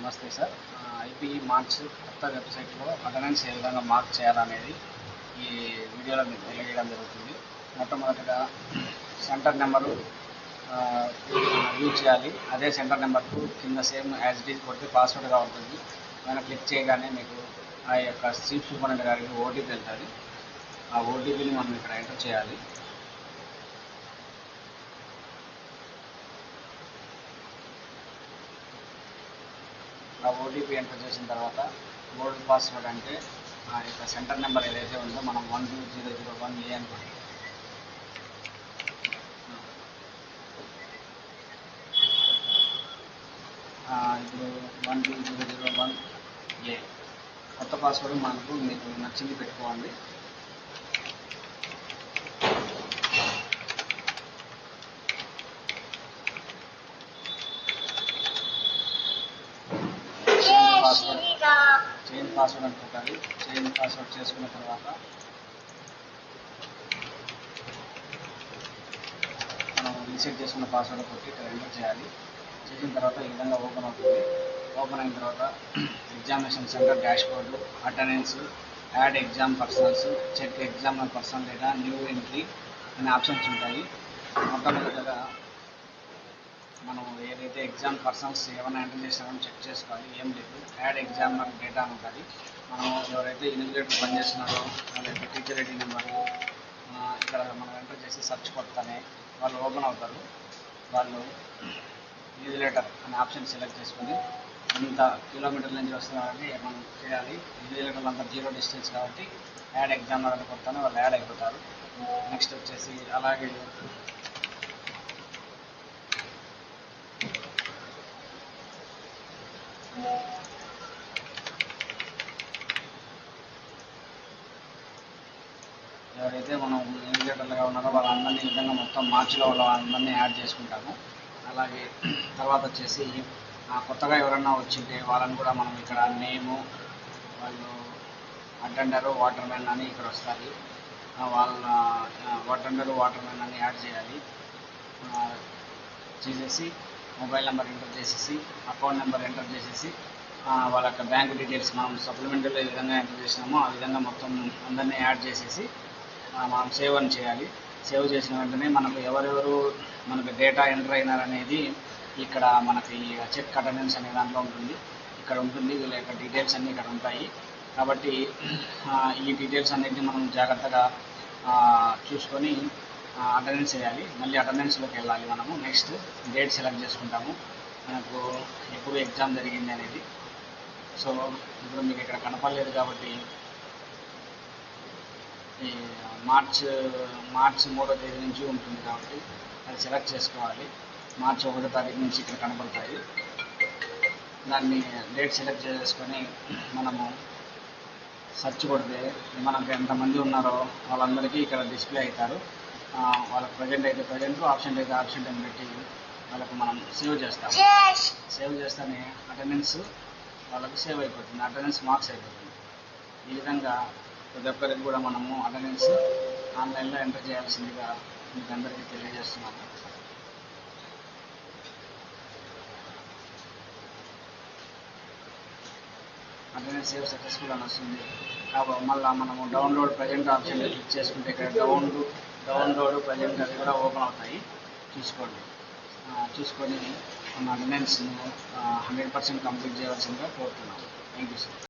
నమస్తే sir. IP marks కొత్త వెబ్సైట్లో అటెండెన్స్ ఏ విధంగా మార్క్ చేయాలనేది ఈ వీడియోలో మీకు తెలియజేయడం జరుగుతుంది. మొట్టమొదటిగా సెంటర్ నెంబరు యూజ్ చేయాలి. అదే సెంటర్ నెంబర్కు కింద సేమ్ యాజ్ ఇట్ ఈజ్ కొడితే పాస్వర్డ్గా ఉంటుంది. దాన్ని క్లిక్ చేయగానే మీకు ఆ యొక్క చీఫ్ సూపరింటెండెంట్ గారికి ఓటీపీ వెళ్తుంది. ఆ ఓటీపీని మనం ఇక్కడ ఎంటర్ చేయాలి. ఆ ఓటీపీ ఎంటర్ చేసిన తర్వాత ఓల్డ్ పాస్వర్డ్ అంటే ఆ యొక్క సెంటర్ నెంబర్ ఏదైతే ఉందో మనం 12001A అనుకోండి. ఇప్పుడు 12001A కొత్త పాస్వర్డ్ మనకు మీకు నచ్చింది పెట్టుకోండి. చేంజ్ పాస్వర్డ్ అని పెట్టాలి. చేంజ్ పాస్వర్డ్ చేసుకున్న తర్వాత మనం రీసెట్ చేసుకున్న పాస్వర్డ్ కొట్టి ఇక్కడ ఎంటర్ చేయాలి. చేసిన తర్వాత ఈ విధంగా ఓపెన్ అవుతుంది. ఓపెన్ అయిన తర్వాత examination centre dashboard, attendance, add exam personals, check examiner person లేదా న్యూ ఎంట్రీ అనే ఆప్షన్స్ ఉంటాయి. మొట్టమొదటిగా మనం ఏదైతే ఎగ్జామ్ పర్సన్స్ ఏమైనా ఎంటర్ చేసినామని చెక్ చేసుకోవాలి. ఏం లేదు, యాడ్ ఎగ్జామినర్ డేటా అని ఉంటుంది. మనం ఎవరైతే ఇన్విజిలేటర్ పనిచేస్తున్నారో వాళ్ళైతే టీచర్ ఐడి నెంబరు ఇక్కడ మనం ఎంటర్ చేసి సర్చ్ కొడతానే వాళ్ళు ఓపెన్ అవుతారు. వాళ్ళు ఇన్విజిలేటర్ అనే ఆప్షన్ సెలెక్ట్ చేసుకుని ఎంత కిలోమీటర్ల నుంచి వస్తున్నారని మనం చేయాలి. ఇన్విజిలేటర్లు అంతా 0 డిస్టెన్స్ కాబట్టి యాడ్ ఎగ్జామినర్ అని కొడతానే వాళ్ళు యాడ్ అయిపోతారు. నెక్స్ట్ వచ్చేసి అలాగే ఎవరైతే మనం ఇన్విజిలేటర్లుగా ఉన్నారో వాళ్ళందరినీ ఈ విధంగా మొత్తం మార్చిలో వాళ్ళందరినీ యాడ్ చేసుకుంటాము. అలాగే తర్వాత వచ్చేసి కొత్తగా ఎవరన్నా వచ్చింటే వాళ్ళని కూడా మనం ఇక్కడ నేము, వాళ్ళు అటెండరు, వాటర్మెన్ అని ఇక్కడ వస్తుంది. వాళ్ళ అటెండరు, వాటర్మెన్ అని యాడ్ చేయాలి. చేసేసి మొబైల్ నెంబర్ ఎంటర్ చేసేసి అకౌంట్ నెంబర్ ఎంటర్ చేసేసి వాళ్ళ యొక్క బ్యాంక్ డీటెయిల్స్ మనం సప్లిమెంటరీలో ఏ విధంగా ఎంటర్ చేసినామో ఆ విధంగా మొత్తం అందరినీ యాడ్ చేసేసి మనం సేవ్ అని చేయాలి. సేవ్ చేసిన వెంటనే మనకు ఎవరెవరు మనకు డేటా ఎంటర్ అయినారనేది ఇక్కడ మనకి చెక్ అటెండెన్స్ అనే దాంట్లో ఉంటుంది. ఇక్కడ ఉంటుంది, వీళ్ళ యొక్క డీటెయిల్స్ అన్నీ ఇక్కడ ఉంటాయి. కాబట్టి ఈ డీటెయిల్స్ అన్నిటిని మనం జాగ్రత్తగా చూసుకొని అటెండెన్స్ చేయాలి. మళ్ళీ అటెండెన్స్లోకి వెళ్ళాలి. మనము నెక్స్ట్ డేట్ సెలెక్ట్ చేసుకుంటాము, మనకు ఎప్పుడు ఎగ్జామ్ జరిగింది అనేది. సో ఇప్పుడు మీకు ఇక్కడ కనపడలేదు కాబట్టి ఈ మార్చ్ 3వ తేదీ నుంచి ఉంటుంది కాబట్టి అది సెలెక్ట్ చేసుకోవాలి. మార్చి 1వ తారీఖు నుంచి ఇక్కడ కనపడతాయి. దాన్ని డేట్ సెలెక్ట్ చేసుకొని మనము సెర్చ్ కొడితే మనకు ఎంతమంది ఉన్నారో వాళ్ళందరికీ ఇక్కడ డిస్ప్లే అవుతారు. వాళ్ళకి ప్రజెంట్ అయితే ప్రజెంట్, ఆబ్సెంట్ అయితే ఆబ్సెంట్ అని పెట్టి వాళ్ళకు మనం సేవ్ చేస్తాము. సేవ్ చేస్తేనే అటెండెన్స్ వాళ్ళకు సేవ్ అయిపోతుంది, అటెండెన్స్ మార్క్స్ అయిపోతుంది. ఈ విధంగా ప్రతి ఒక్కరికి కూడా మనము అటెండెన్స్ ఆన్లైన్లో ఎంటర్ చేయాల్సిందిగా మీకు అందరికీ తెలియజేస్తున్నాము. అటెండెన్స్ సేవ్ సక్సెస్ఫుల్ అని వస్తుంది. కాబట్టి మళ్ళీ మనము డౌన్లోడ్ ప్రజెంట్ ఆప్షన్ క్లిక్ చేసుకుంటే ఇక్కడ డౌన్లోడ్ ప్రజెంట్ అది కూడా ఓపెన్ అవుతాయి. చూసుకొని మన అటెండెన్స్ను 100% కంప్లీట్ చేయవలసిందిగా కోరుతున్నాము. Thank you sir.